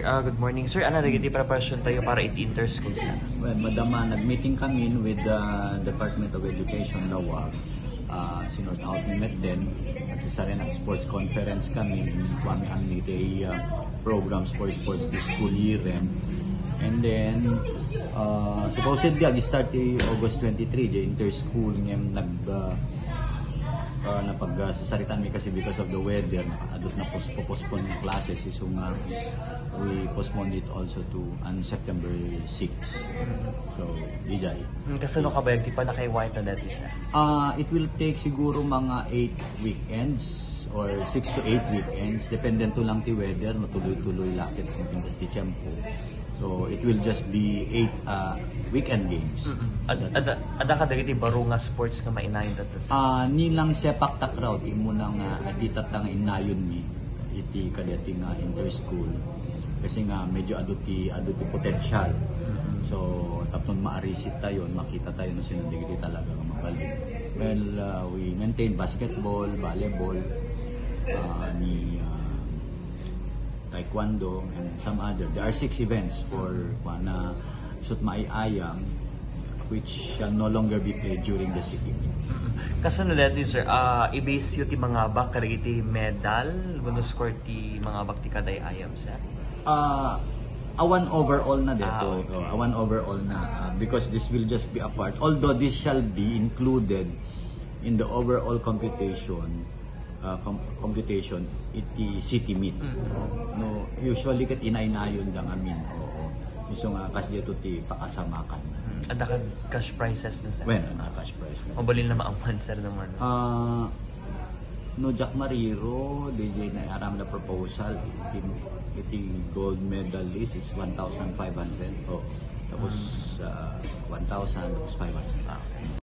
good morning. Sir, ano naging preparation tayo para inter-school sa? Well, madama, nag-meeting kami with the Department of Education, Lawag. Sinod out ni met din. Nagsasari ng sports conference kami. Kami ang nitay programs for sports this school year. And then, supposedly, start August 23, the inter-school ngayon napag-sasaritan mi kasi because of the weather, adot na postpone ng classes. So nga, we postponed it also to on September 6. So, Ijay. Kasano ka ba yung tipa na kay White na dati sa? It will take siguro mga 8 weekends or 6 to 8 weekends. Dependent to lang ti weather, no, tuloy-tuloy lakit kung pintas ti tiyempo. So, it will just be 8 weekend games. Ada ka dagiti baro nga sports nga mainayon dito sa? Nilang sepak takraw, di mo nang aditat ang inayon mi, iti kadeti nga inter-school. Kasi nga medyo aduti potential. So, tapos maarisit tayo, makita tayo na sinundigiti talaga ng magaling. Well, we maintain basketball, volleyball, taekwondo, and some other. There are 6 events for na sut maayayang which shall no longer be played during the city. Kasano dito sir, i-base yun ti mga bak karigiti medal, bonus score ti mga bak ti kaday ayam sir? Awan overall na dito. Okay. Awan overall na because this will just be a part. Although this shall be included in the overall computation iti city meet. No, usually kat inayon lang amin. Oo. Gusto nga kas dito ti pakasamakan. Ada ka cash prizes na sir? Well, cash prize na. Mabalin na maangman sir naman. No, Jack Mariro, DJ na aram na proposal, iti gold medalist is 1,500. Oh, tapos 1,000, tapos 500.